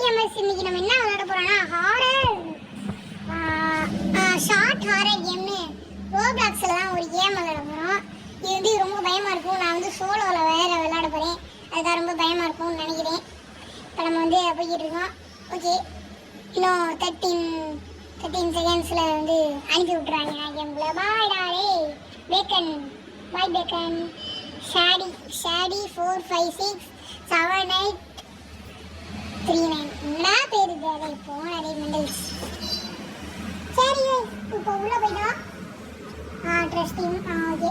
Gamers, இன்னைக்கு நம்ம என்ன விளையாட போறோம்னா ஹாரர் ஷார்ட் ஹாரர் கேம்னு ரோப்ளாக்ஸ்ல தான் ஒரு கேம் விளையாட போறோம். இது வந்து ரொம்ப பயமா இருக்கும். நான் வந்து சோலோல வேற விளையாட போறேன். அதுதான் ரொம்ப பயமா இருக்கும்னு நினைக்கிறேன். இப்போ நம்ம வந்து போய்கிட்டு இருக்கோம். ஓகே, இன்னும் 13 செகண்ட்ஸ்ல வந்து அனுப்பி விட்டுறாங்க கேம்குள்ள. பாய் டாரே பேக்கன், பாய் பேக்கன். ஷாடி 4567839. என்ன பேரு தேவை இப்போ நிறைய மெண்டல்ஸ். சரி, இப்போ உள்ள போயிட்டோம். Trusting. Okay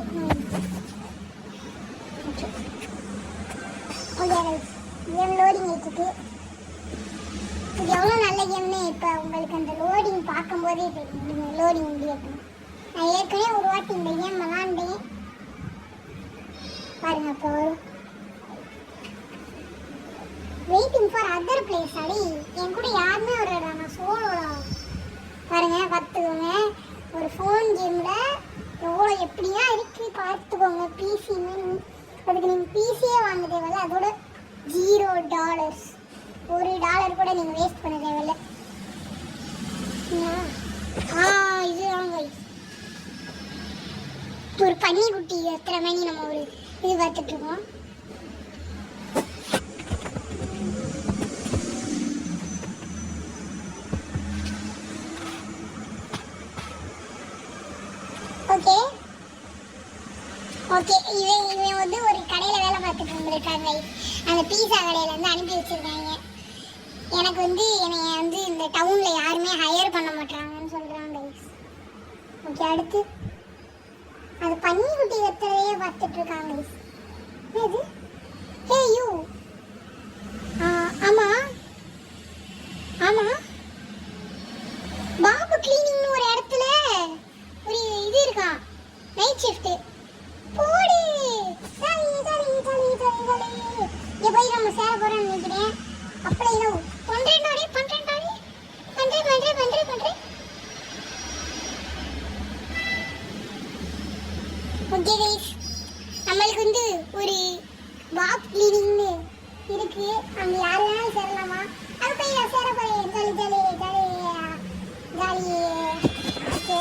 okay, game loading ஆயிடுச்சு. இது எவ்வளோ நல்ல கேம்னு இப்போ உங்களுக்கு அந்த லோடிங் பார்க்கும்போதே தெரியும். லோடிங் முடியட்டும். நான் ஏற்கனவே ஒரு வாட்டி இந்த கேம் விளாண்டேன் பாருங்க. அப்போ வெயிட்டிங் ஃபார் அதர் பிளேஸ். அடி என் கூட யாருமே விளையாடுறா, நான் சோலோல பாருங்க. பார்த்துக்கோங்க, ஒரு ஃபோன் கேமில் எவ்வளோ எப்படியா இருக்குது பார்த்துக்கோங்க. பிசி அதுக்கு நீங்கள் பிசியே வாங்க தேவையில்ல. அதோட $0, $1 கூட நீங்கள் வேஸ்ட் பண்ண தேவையில்ல. இதுதான் ஒரு பன்னிக்குட்டி எத்தனை மணி நம்ம ஒரு இது பார்த்துட்ருக்கோம். ஓகே ஓகே, இவன் வந்து ஒரு கடையில் வேலை பார்த்துட்டு இருந்திருக்காங்க. அந்த பீஸா கடையில் வந்து அனுப்பி வச்சுருக்காங்க. எனக்கு வந்து என்னை வந்து இந்த டவுனில் யாருமே ஹையர் பண்ண மாட்டாங்கன்னு சொல்கிறாங்க. ஓகே, அடுத்து அது பன்னிக்குட்டி வெத்தலையே பார்த்துட்டு இருக்காங்க. இது ஹே யூ. ஆமாம் ஆமாம், பாபு கிளீனிங்னு ஒரு இடத்துல ஒரு இது இருக்கா, நைட் ஷிஃப்ட்டு. போடு சரி சரி சரி சரி சரி. இங்கே போய் நம்ம சேர போகிறோம்னு நினைக்கிறேன். அப்படி இல்லை பண்ணுறேன். ஓகே கைஸ், நம்மளுக்கு வந்து ஒரு பாப் கிளீனிங்னு இருக்குது. அங்கே யார் வேணாலும் சேரலாமா? அது போய் சேர போகிறேன். Jolly. Okay,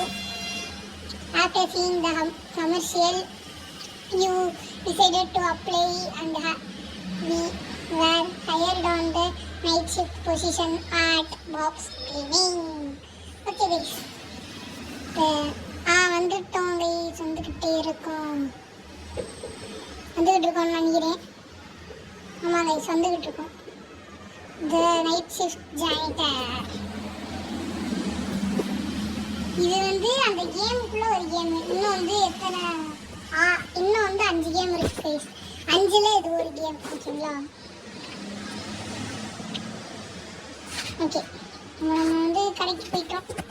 after seeing the commercial you decided to apply and we were hired on the night shift position at box cleaning. Okay guys, வந்துட்டோம் guys. வந்துக்கிட்டே இருக்கோம்னு நினைக்கிறேன். ஆமாம் guys, வந்துக்கிட்டு இருக்கோம். the night shift janitor. இது வந்து அந்த கேமுக்குள்ள ஒரு கேம். இன்னும் வந்து எத்தனை இன்னும் வந்து 5 கேம் இருக்கு கைஸ். 5ல் இது ஒரு கேம். ஓகேங்களா? ஓகே, நம்ம வந்து கடைக்கு போயிட்டோம் கைஸ்.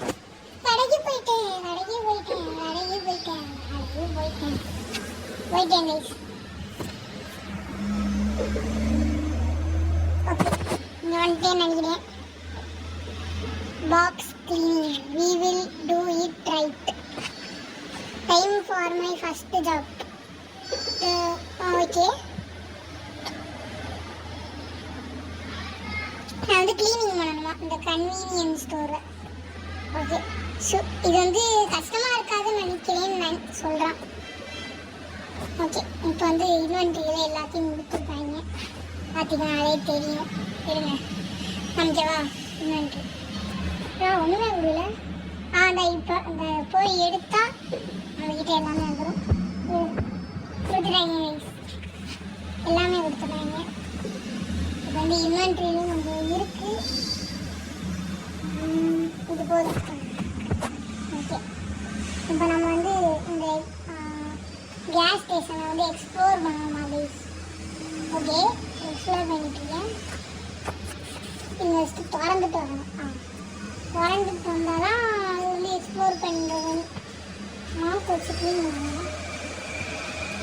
ஓகே, இங்கே வந்துட்டேன்னு நினைக்கிறேன். Box cleaning, we will do it right. Time for my first job. Okay, நான் வந்து கிளீனிங் பண்ணணுமா இந்த கன்வீனியன்ஸ் ஸ்டோரை. ஓகே, ஸோ இது வந்து கஷ்டமாக இருக்காதுன்னு நினைக்கிறேன்னு நான் சொல்கிறேன். ஓகே, இப்போ வந்து இன்வென்ட்ரியில் எல்லாத்தையும் கொடுத்துருக்காங்க. பார்த்தீங்கன்னாலே தெரியும். இருங்க நமக்கேவா இன்வென்ட்ரி ஒன்றுமே முடியல. இப்போ அந்த போய் எடுத்தா நம்மகிட்ட எல்லாமே வந்துடும். கொடுத்துட்டாங்க, எல்லாமே கொடுத்துட்டாங்க. இப்போ வந்து இன்வென்ட்ரிலும் கொஞ்சம் இருக்குது. இது போதும். ஓகே, இப்போ நம்ம வந்து இந்த கேஸ் ஸ்டேஷனை வந்து எக்ஸ்ப்ளோர் பண்ணணுமா கைஸ்? ஓகே, எக்ஸ்ப்ளோர் பண்ணிட்டுருக்கேன். இங்கே ஃபஸ்ட்டு திறந்துட்டு வரணும். திறந்துட்டு வந்தால் தான் அது வந்து எக்ஸ்ப்ளோர் பண்ணுறது. மாஸ்க் வச்சு க்ளீன் பண்ணணும்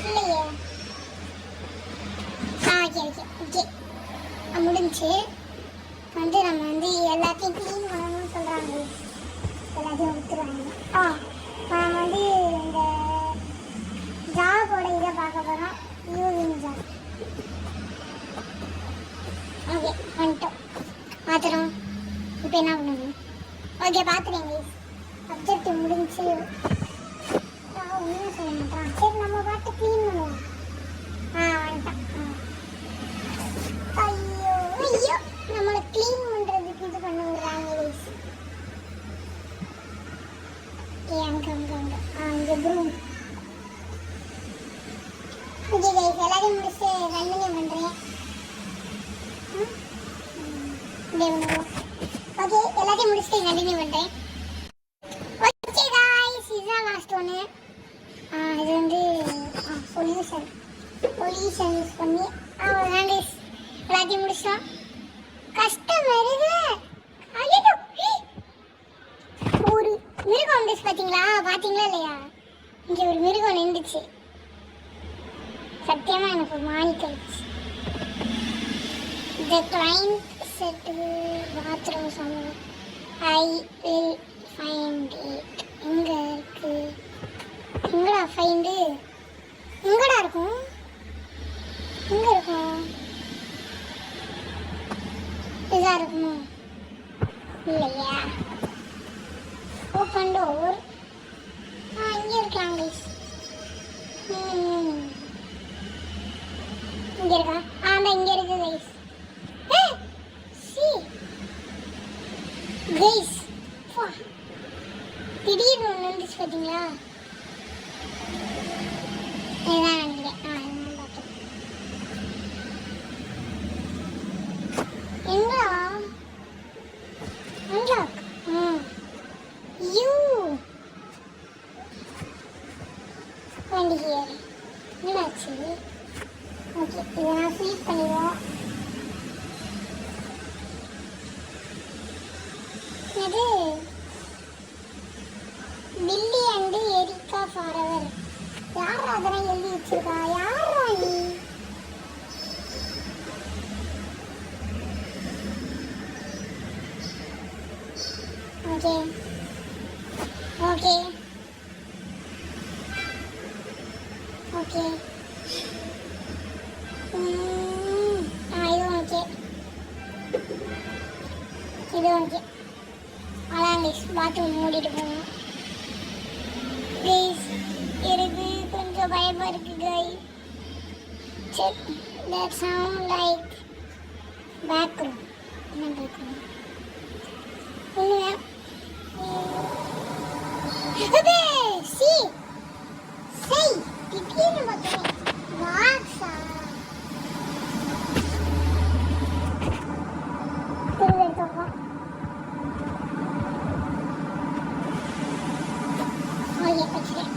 இல்லையே? ஓகே முடிஞ்சு. வந்து நம்ம வந்து எல்லாத்தையும் க்ளீன் பண்ணணும்னு சொல்கிறாங்க. எல்லாத்தையும் கொடுத்துருவாங்க. நம்ம வந்து இந்த ஜாபோட இதை பார்க்க போகிறோம். யூவிங் ஜாப். ஓகே, வந்துட்டோம். பாத்திரம். இப்போ என்ன பண்ணுது? ஓகே பாத்துறேன் கைஸ். அப்ஜெக்டிவ் முடிஞ்சு. ஒன்றும் சொல்ல மாட்டான். சரி நம்ம பாட்டு க்ளீன் பண்ணுவோம். வந்துட்டான். ஐயோ ஐயோ நம்மளை க்ளீன் பண்ணுறதுக்கு இது பண்ண விடுறாங்க கைஸ். அங்கே இங்கே ப்ரூம். ஓகே கைஸ் எல்லாத்தையும் முடிச்சு கண்டினியூ பண்ணுறேன். ஓகே எல்லாத்தையும் முடிச்சுட்டு கண்டினியூ பண்ணுறேன். ஓகே கைஸ் இதுதான் லாஸ்ட் ஒன்று. இது வந்து சொல்யூஷன் யூஸ் பண்ணி அவ்வளோதான் கைஸ் எல்லாத்தையும் முடிச்சோம். கஷ்டம் வருது. ஒரு மிருகம் வந்துச்சு பார்த்தீங்களா இல்லையா? இங்கே ஒரு மிருகம் நின்றுச்சு. சத்தியமா எனக்கு ஒரு மாணிக்காயிடுச்சு. The client said to bathroom somewhere. I will find it. எங்கே இருக்கு? எங்கடா ஃபைண்டு? எங்கடா இருக்கும்? எங்கே இருக்கும்? இதாக இருக்குமோ? இல்லையா? Open door. இங்கே இருக்கலாம் கைஸ். இங்கே இருக்கா? இங்கே இருக்கு கைஸ். கைஸ் திடீர்னு ஒன்று வந்துச்சு பார்த்தீங்களா? இதுதான் நினைக்கிறேன். இதுதான் பார்த்தேன். எங்களா அன்லாக். யூ வண்டி ஹியர். என்னாச்சு? ஓகே இதை நான் ஃபில் பண்ணிடுவோம். இது பில்லி அண்ட் எரிக்கா ஃபாரெவர். யாரா அதெல்லாம் எழுதி வச்சிருக்கா? யாரா நீ? ஓகே ஓகே ஓகே இது ஓகே இது ஓகே. அதான் பாத்ரூம் மூடிட்டு போகணும். ப்ளீஸ் இருக்கு கொஞ்சம் பயமாக இருக்கு கைஸ். சரி that sound like back room. என்ன பேக் ரூம்? ஒன்றுமே சி செய் திடீர்னு பார்த்தேன். வாக்ஸா திரும்ப எடுத்துப்போம். ஓகே வச்சுட்டேன்.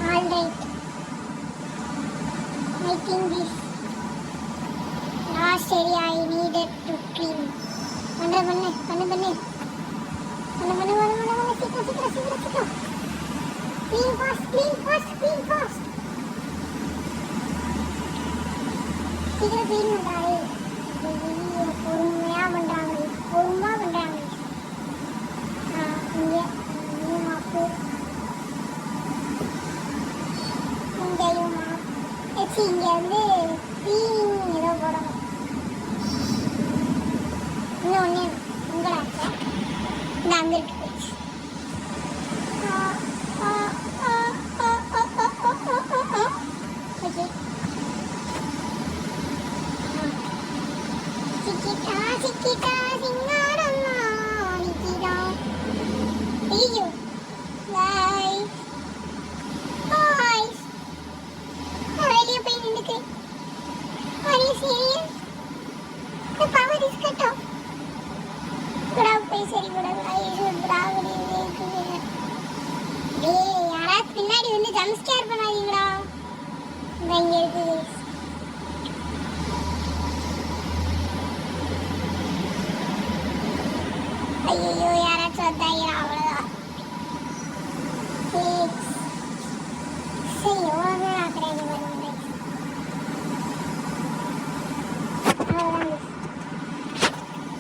All right. I think this last area I needed to clean. பண்ணு சீக்கிரம். Clean fast. சீக்கிரம் clean பண்றாரு. பொறுமையா பண்றாங்க. இங்கே மாப்பு இங்கேயும் மாப்பு. இங்கே வந்து க்ளீனிங் ஏதோ போடணும். இன்னொன்று உங்களா இந்த அங்கே இருக்கு. ஓகே சிக்கிட்டா சிங்காரம்மா நிக்கிடா. ஐயோ பாய்ஸ் வெளியே போய் நின்றுக்கு. Are you serious? The power is cut off. போய் சரி கூட யாராவது பின்னாடி வந்து ஜம்ப் ஸ்கேர் பண்ணாதீங்கடா. இங்க இருக்கு. ஐயோ யாராச்சும் வந்தாங்க அவ்வளோதான். சரி எவ்வளோ ஆக்குறாங்க பாருங்க. அவ்வளோதான்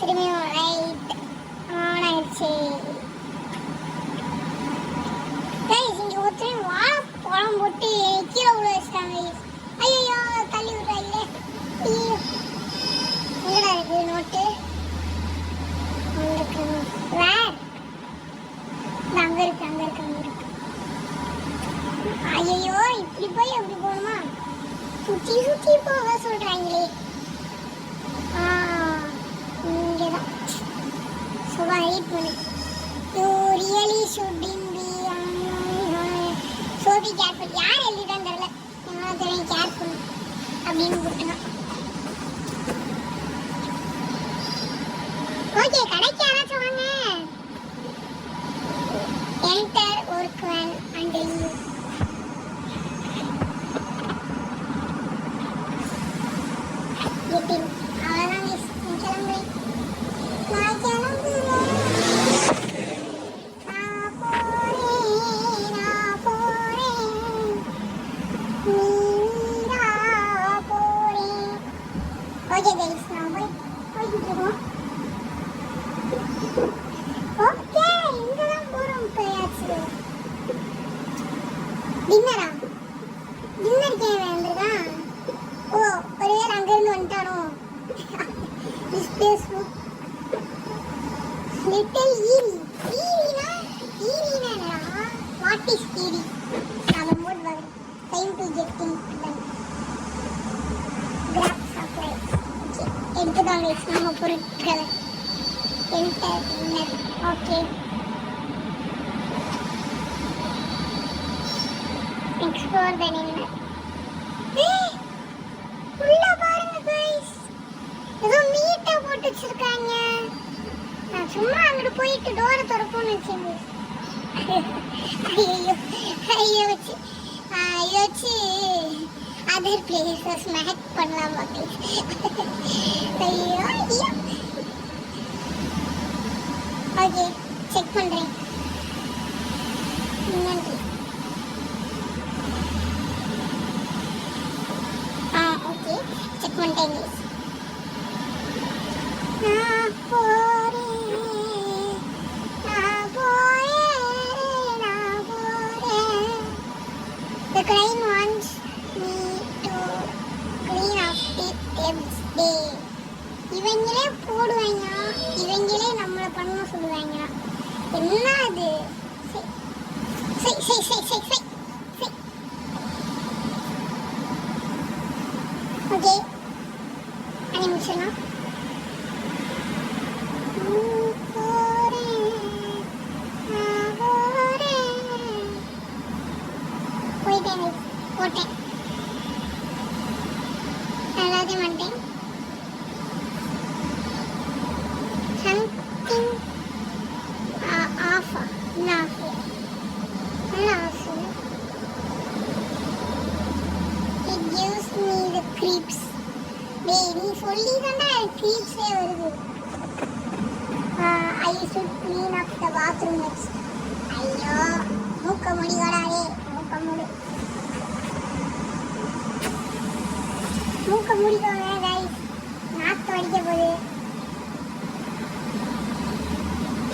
திரும்பியும் ரைட் ஆன் ஆயிடுச்சு. இங்கே ஒருத்தர் வாழைப்பழம் போட்டு கீழே உள்ள வச்சுட்டாங்க. ஐயோ சுத்தி சுத்தி போக சொல்றாங்களே. இங்கதான் சுபா ரீட் பண்ணு. You really shooting be so be careful. யார் எழுதிதான் தெரியல, எல்லாம் தெரியும் கேர்ஃபுல் அப்படின்னு கொடுத்துருக்கான். ஓகே, கடைக்கு யாராச்சும் வாங்க. Enter work van and leave. அவ்வளோதான் மிஸ், கிளம்புறேன். நான் கிளம்புறேன், நான் போறேன், நீரா போறேன். ஓகே கைஸ், நான் போய்கிட்டு இருக்கோம். ஓகே, இங்கதான் போறோம். போயாச்சு. டின்னரா? டின்னருக்கு ஏன் வந்திருக்கான்? ஓ, ஒருவேளை அங்கிருந்து வந்துட்டானோ? This place little eerie. ஈரினா என்னடா? What is eerie? நாம மோட் வர டைம் டு கெட் இன் டன். Grab supply. ஓகே, எடுத்துக்காங்க நம்ம பொருட்களை. Enter diner. Okay, explore the diner. உள்ள பாருங்க गाइस, ஏதோ மீட்டை போட்டு வச்சிருக்காங்க. நான் சும்மா அங்க போயிட்டு டோரை திறப்போம்னு நினைச்சேன். ஐயோ வச்சு அதர் பிளேசஸ் மேக் பண்ணலாம் மக்கள். ஐயோ ஐயோ. ஓகே, செக் பண்றேன். நன்றி. ஓகே, செக் பண்ணிட்டேன். நான் போறேன். The client wants me to clean up the every day. இவங்களே போடுவாங்க, இவங்களே நம்மளை பண்ண சொல்லுவாங்க. என்ன அது? ஓகே, அனி முடிச்சிடலாம். போட்டேன், எல்லாத்தையும் பண்ணிட்டேன். சம்திங் ஆஃபா? என்ன ஆஃப்? என்ன of? It gives me the creeps. டேய், நீ சொல்லி தானே creepsே வருது. I should clean up the bathroom next. ஐயோ, மூக்க முடி வராதே, மூக்க முடி. மூக்க முடிக்கோங்க गाइस, நாத்து வடிக்க போகுது.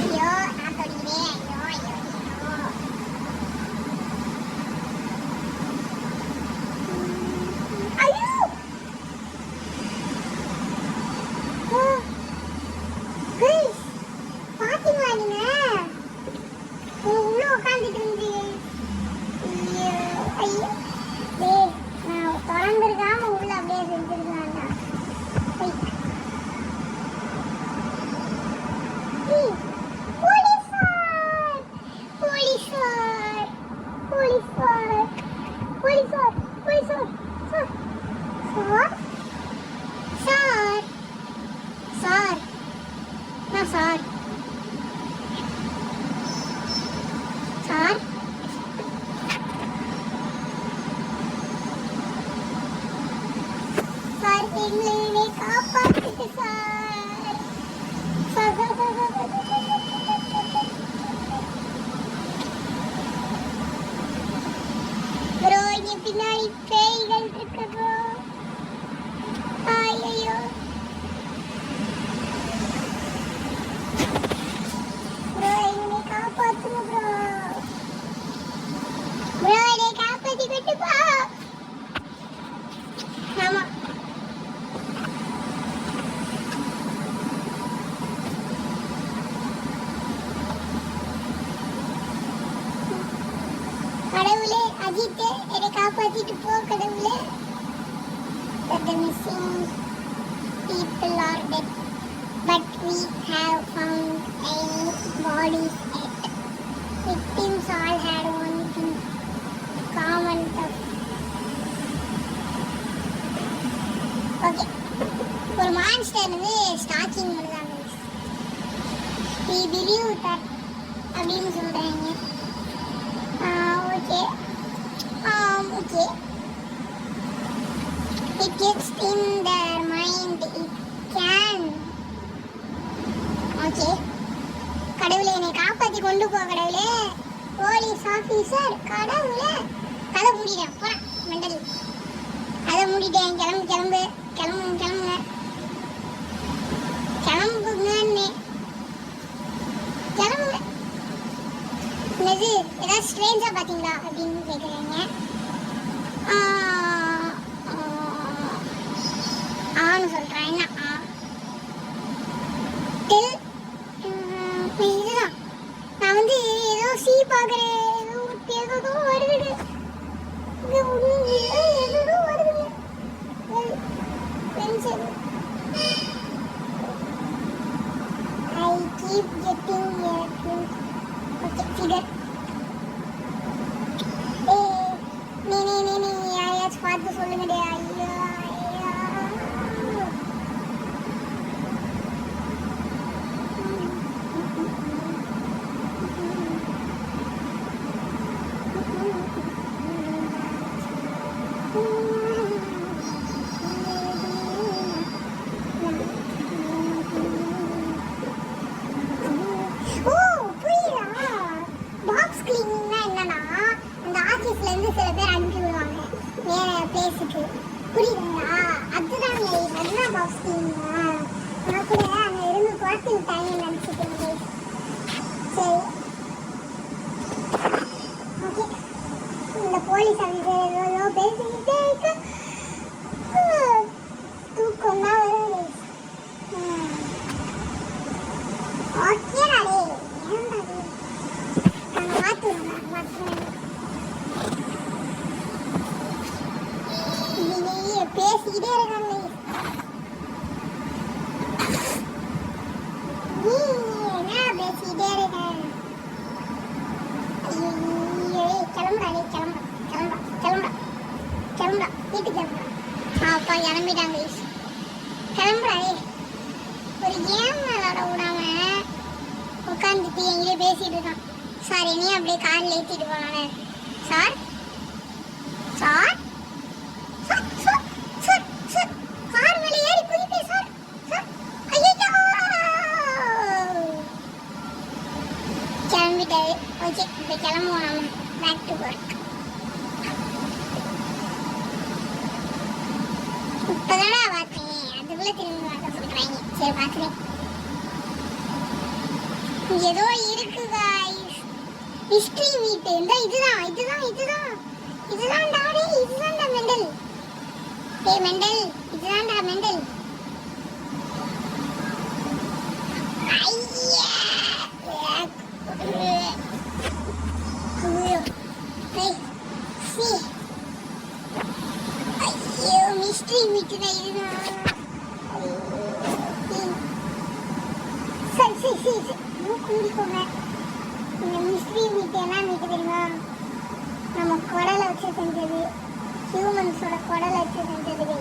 ஐயோ, நாத்து வடிக்கிறேன். ஐயோ guys, பாத்தீங்களா நீங்க? உள்ள உட்கார்ந்துட்டு இருந்தீங்க. ஐயோ, டேய், நான் திறந்திருக்காம உள்ள அப்படியே செஞ்சிருக்கலாம்டா. எங்களை காப்பாத்துக்கு சார். ப்ரோ, இங்க பின்னாடி பேய்கள் இருக்கு ப்ரோ. ஐயோ ப்ரோ, எங்களை காப்பாத்துங்க ப்ரோ. ப்ரோ, என்னை காப்பாத்தி விட்டு போ. ஆமா, கடவுளே, அஜித் என்னை காப்பாத்திட்டு போ கடவுளே. the missing people are dead, but we have found any bodies yet. Victims all had one thing common. Okay, ஒரு மான்ஸ்டர் வந்து ஸ்டாக்கிங் பண்ணுறாங்க. We believe that அப்படின்னு சொல்கிறாங்க. Okay okay. It gets in their mind. It can. Okay, கடவுளே என்னை காப்பாற்றி கொண்டு போ கடவுளே. போலீஸ் ஆஃபீஸர் கடவுளே. கதை மூடிட்டேன் போகிறேன் மெண்டல். அதை மூடிட்டேன். கிளம்பு கிளம்பு கிளம்புங்க கிளம்புங்க கிளம்புங்கன்னு கிளம்புங்க. என்னது ஏதாவது ஸ்ட்ரேஞ்சாக பார்த்தீங்களா அப்படின்னு கேட்குறாங்க. ஆன்னு சொல்கிறேன். என்ன இதுதான் நான் வந்து ஏதோ சி பார்க்குறேன். ஏதோ வருது. ஏதோ வருது. I keep getting a figure. நீ யாரையாச்சும் பார்த்து சொல்லுங்கடே. ஐயா சில பேர் அனுப்பி விடுவாங்க வேற பிளேஸுக்கு. புரியுதுங்களா? அதுதான் அதுதான் பாக்ஸ் கிளீனிங்கா? நான் கூட அங்கே இருந்து குழப்பி விட்டாங்கன்னு நினச்சிட்டேன். சரி ஓகே. இந்த போலீஸ் ஆஃபீஸர் ஏதோ பேசிக்கிட்டே இருக்கு. தூக்கம் தான் வருது. ஓகேடாடே ஏன்டா நாங்கள் மாற்றுவோம். பேசிக்கிட்டே இருக்காங்க. நீ என்ன பேசிக்கிட்டே இருக்க? கிளம்புடா கிளம்புடா கிளம்புடா கிளம்புடா வீட்டுக்கு கிளம்புடா. அப்பா கிளம்பிட்டாங்க. கிளம்புடா. ஒரு கேம் விளாட விடாம உட்காந்துட்டு எங்கேயே பேசிட்டு இருக்கான். சார் என்னையும் அப்படியே காரில் ஏற்றிட்டு போனானே. சார் சார் கிளம்பிட்டாரு. ஓகே, இப்போ கிளம்புவோம் நம்ம பேக் டு ஒர்க். இப்போதானே பார்த்தேன், அதுக்குள்ளே திரும்பி பார்க்க சொல்கிறாங்க. சரி பார்க்குறேன். ஏதோ இருக்கு காய்ஸ். ஹிஸ்ட்ரி மீட் இந்த இதுதான்டா டேய். இதுதான்டா மெண்டல். டேய் மெண்டல், இதுதான்டா மெண்டல். ஐயோ மிஸ்ட்ரி மீட்டுனா இதுதான். சரி கூடிக்கோங்க. இந்த மிஸ்ட்ரி மீட்டு என்ன மீட்டு தெரியுமா? நம்ம குடலை வச்சு செஞ்சது. ஹியூமன்ஸோட குடலை வச்சு செஞ்சது.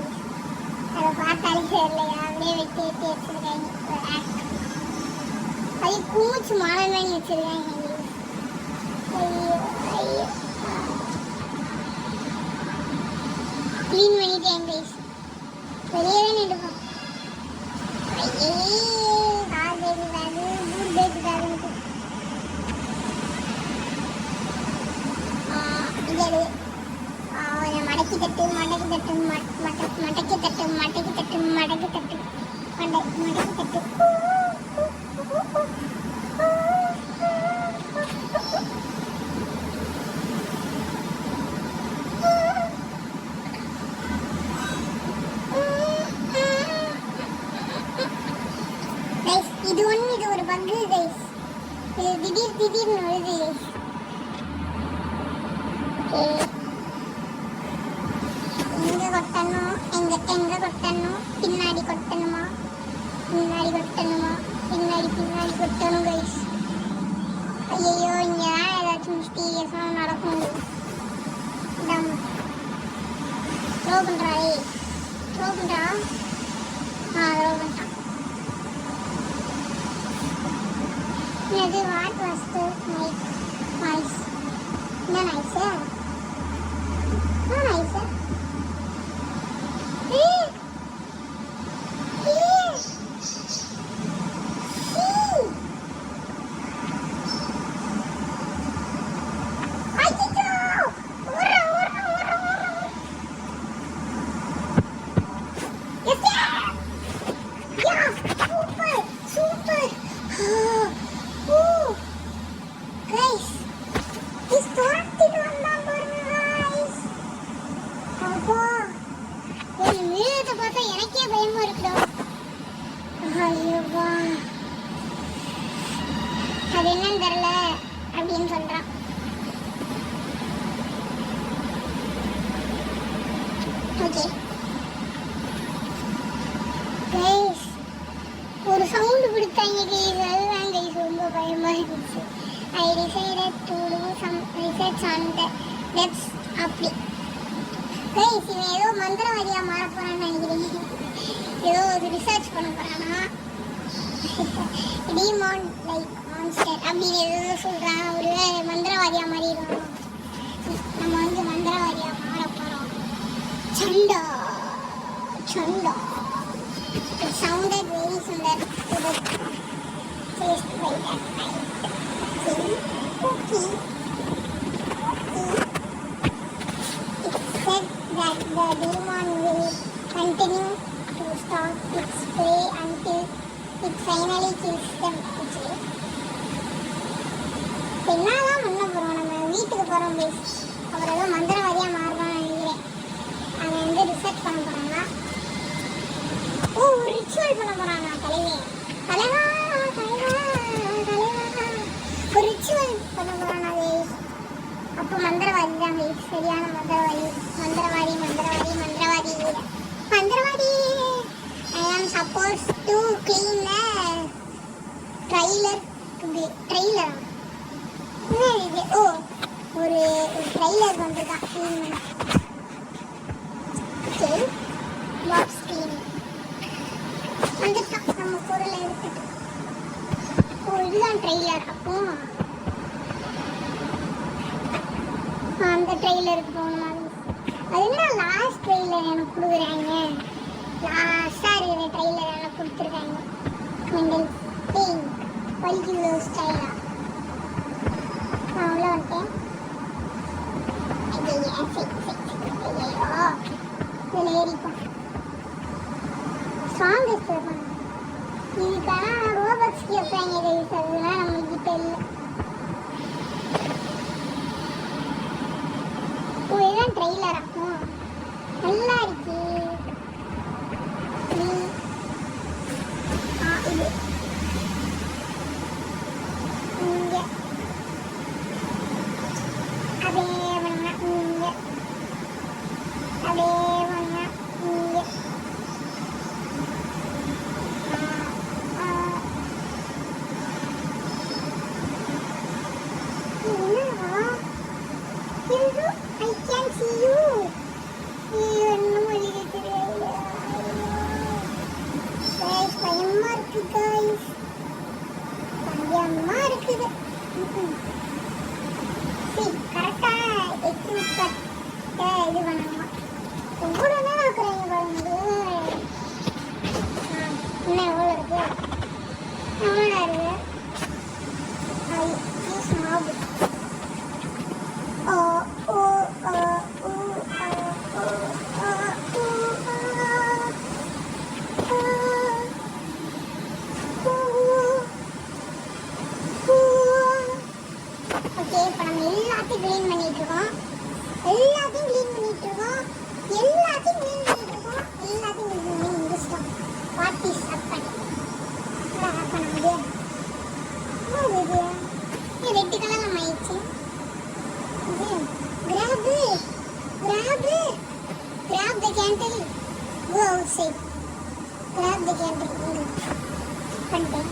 அதை பார்த்தாலே தெரியலையா? அப்படியே வெட்டி வச்சிருக்காங்க. அது கூச்சு மாலை பண்ணி வச்சிருக்காங்க. ஐயோ க்ளீன் பண்ணிட்டேன் கைஸ். வெளியே நின்றுப்போம். ஐயே car back back boot back back. இது மடக்கி தட்டு மடக்கி தட்டு மடக்கி தட்டு மடக்கி தட்டு மடக்கி தட்டு மடக்கி தட்டு. இது ஒரு பங்கு கைஸ். இது திடீர்னு வருது கைஸ். எங்க கொட்டணும் எங்க எங்க கொட்டணும்? பின்னாடி கொட்டணுமா? பின்னாடி கொட்டணுமா? பின்னாடி கொட்டணும் கைஸ். ஐயோ, இங்க ஏதாச்சும் மிஸ்டீரியஸா நடக்கும். த்ரோ பண்றாயே, த்ரோ பண்றா. த்ரோ பண்ணிட்டான். இது வாட் வாஸ் தி நைஸ். என்ன நைஸ்? நைஸ். எனக்கே பயமா இருக்குடா. ஐயோப்பா, அது என்னன்னு தெரியல அப்படின்னு சொல்றான். ஓகே கைஸ், ஒரு சவுண்ட் கொடுத்தாங்க கைஸ், அதுதான் கைஸ் ரொம்ப பயமா இருந்துச்சு. I decided to do some research on the depths. அப்படி கைஸ், இவன் ஏதோ மந்திரவாதியா மாற போறான்னு நினைக்கிறேன். ஏதோ ஒரு ரிசர்ச் பண்ண போறானா, டீமான் லைக் மான்ஸ்டர் அப்படின்னு ஏதோ சொல்றான். ஒரு மந்திரவாதியா மாறிடுவான். நம்ம மந்திரவாதியா மாற போறோம். Shanda Shanda. It sounded very similar to the taste by that night. Okay. It said that the demon will continue to stalk its prey until it finally kills them. என்னதான் பண்ண போறோம்? நம்ம வீட்டுக்கு போறோம் பேஸ். அவர் ஏதோ மந்திரவாதியா மாறுறான்னு நினைக்கிறேன். அவன் ரிசர்ச் பண்ண போறானா? ஓ, ரிச்சுவல் பண்ண போறானா? தலைவா ஒரு ரிச்சுவல் பண்ண போறானா? அப்போ மந்திரவாதி தான் சரியான மந்திரவாதி. I am supposed to clean the trailer today. trailer ஓ, ஒரு ட்ரைலர் வந்திருக்கான் க்ளீன் பண்ண. ஓகே, பாக்ஸ் க்ளீனிங் வந்துட்டான். நம்ம பொருளை எடுத்துட்டு. ஓ, இதுதான் ட்ரெய்லர். அப்போ அந்த ட்ரெய்லருக்கு போகணுமா? அது என்ன லாஸ்ட் ட்ரெய்லர் எனக்கு கொடுக்குறாங்க? லாஸ்டாக இருக்கிற ட்ரெய்லர் எனக்கு கொடுத்துருக்காங்க. மெண்டல் பிங்க் பலிக்குள்ள ஸ்டைலா. நான் உள்ள வந்துட்டேன். இதில் ஏறிப்போம். சாங் வச்சுருப்பாங்க. இதுக்கான ரோபோட்ஸ் கேட்பாங்க கைஸ், அதெல்லாம் நம்மகிட்ட இல்லை. ஓ, இதுதான் ட்ரெய்லர். அப்போ நல்லா இருக்கு. இது இங்கே அப்படியே பண்ண, இங்கே அப்படியே பண்ண, இங்கே I can see you. பயமா இருக்கு guys. பயமா இருக்குது. கரெக்டா எக்ஸ்பெக்ட் இது பண்ணணுமா? எவ்வளோ நேரம் ஆக்குறாங்க பாருங்க. இன்னும் எவ்வளோ இருக்கு? எவ்வளோ இருக்கு? மாவு. ஓகே, இப்போ நம்ம எல்லாத்தையும் க்ளீன் பண்ணிட்டு இருக்கோம். எல்லாத்தையும் க்ளீன் பண்ணி முடிச்சிட்டோம். வாட் இஸ் அப்பன் பண்ண முடியாது. ரெட்டு கலர் நம்ம ஆயிடுச்சு. Grab the candle. Go outside. Grab the candle. Content.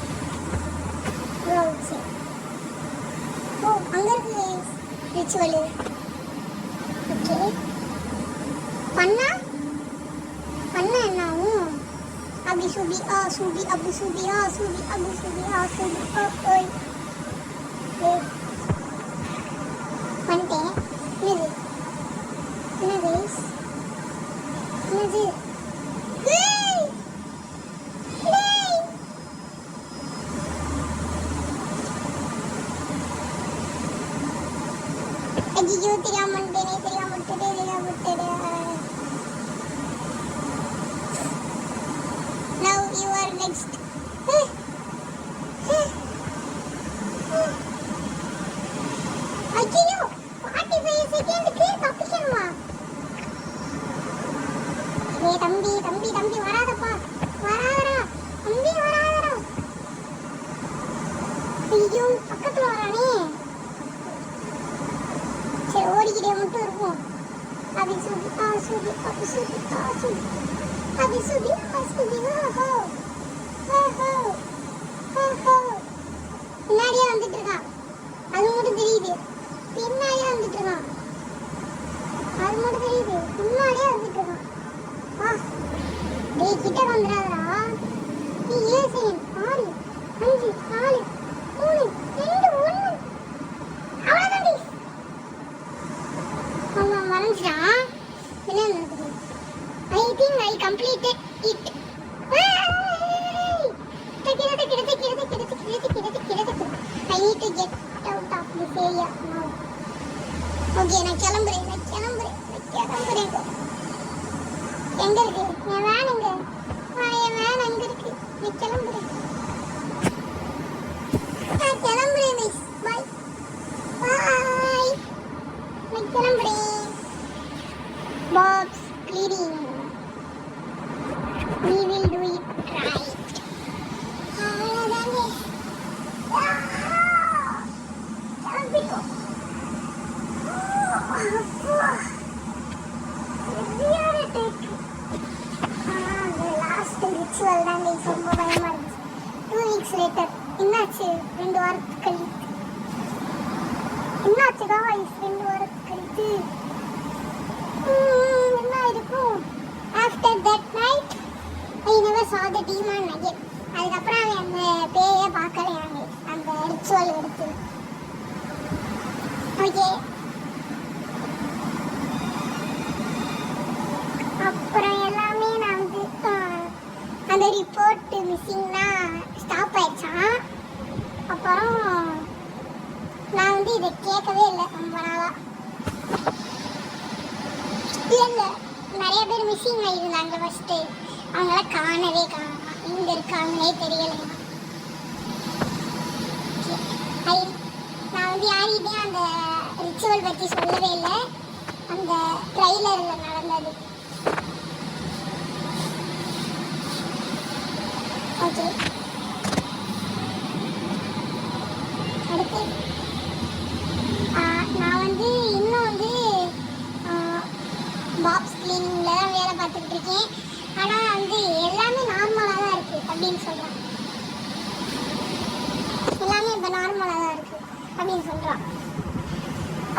Go outside. Oh, அங்க இருக்கு ritual. Okay. பண்ணா என்ன ஆகும்? அபி சுபி ஆ சுபி அபி சுபி ஆ சுபி அபி சுபி ஆ சுபி ஓய். பண்ணிட்டேன். என்னது ஐயோ தெரியாம விட்டுடு. Now you are next. ஐயோ 45 செகண்டுக்கு தப்பிக்கணுமா? தம்பி வராதப்பா. வராதடா. தம்பி வராதடா. ஐயோ பக்கத்துல வரானே. சரி ஓடிக்கிட்டே மட்டும் இருக்கும். அபி சுபி ஆ சுபி அபி சுபி ஆ சுபி அபி சுபி ஆ சுபி பின்னாடியே வந்துட்டு இருக்கான். அது மட்டும் தெரியுது. பின்னாடியே வந்துட்டு இருக்கான். டேய் கிட்ட வந்துடாதடா. நீ 7 செகண்ட் 6 5 4 3 2 1 அவ்வளவுதான். அவன் வரைஞ்சான். என்ன நடக்குது? I think I completed it. I need to get out of this area now. Okay, நான் கிளம்புறேன். எங்க இருக்கு என் வேன்? என் வேன் அங்க இருக்கு. நான் கிளம்புறேன். மிஸ். பாய். நான் கிளம்புறேன். பாப்ஸ் cleaning. We will do it right. அவ்வளவுதானே. கிளம்பிக்கோ. அப்பா ரிச்சுவல் தான் ரொம்ப பயமா இருந்துச்சு. 2 weeks later என்னாச்சு? 2 வாரத்துக்கு கழித்து என்னாச்சுடா? 2 வாரத்துக்கு கழித்து என்ன இருக்கும்? After that night I never saw the demon again. அதுக்கப்புறம் அவன் அந்த பேயை பார்க்கலையாங்க அந்த ரிச்சுவல் எடுத்து. ஓகே, அப்புறம் எல்லாமே நான் வந்து அந்த ரிப்போர்ட் மிஸ்ஸிங்னா ஸ்டாப் ஆயிடுச்சான். அப்புறம் நான் வந்து இதை கேட்கவே இல்லை ரொம்ப நாளா. இல்லை நிறைய பேர் மிஸ்ஸிங் ஆகியிருந்தாங்க ஃபஸ்ட்டு. அவங்களாம் காணவே காணாமா, எங்கே இருக்காங்களே தெரியலை. நான் வந்து யார்கிட்டையும் அந்த ரிச்சுவல் பற்றி சொல்லவே இல்லை. அந்த ட்ரெய்லரில் நடந்தது. ஓகே, அடுத்து நான் வந்து இன்னும் வந்து பாப்ஸ் கிளீனிங்கில் தான் வேலை பார்த்துக்கிட்டு இருக்கேன். ஆனால் வந்து எல்லாமே நார்மலாக தான் இருக்குது அப்படின்னு சொல்கிறான். எல்லாமே இப்போ நார்மலாக தான் இருக்குது அப்படின்னு சொல்கிறான்.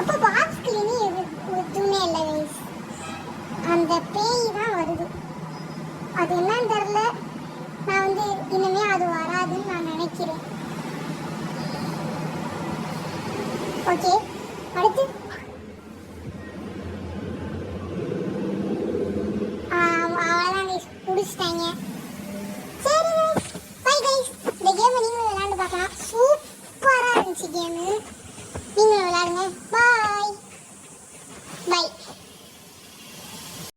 அப்போ பாப்ஸ் கிளீனிங் எதுவுமே இல்லை கைஸ். அந்த பேய் தான் வருது. அது என்னன்னு தெரில. நான் வந்து இனிமே அது வராதுன்னு நான் நினைக்கிறேன். ஓகே, அடுத்து அவ்வளோதான் கைஸ், முடிச்சிட்டாங்க. சரி கைஸ், பை கைஸ். இந்த கேமை நீங்களும் விளையாண்டு பார்க்கலாம். சூப்பராக இருந்துச்சு கேமு. நீங்களும் விளையாடுங்க.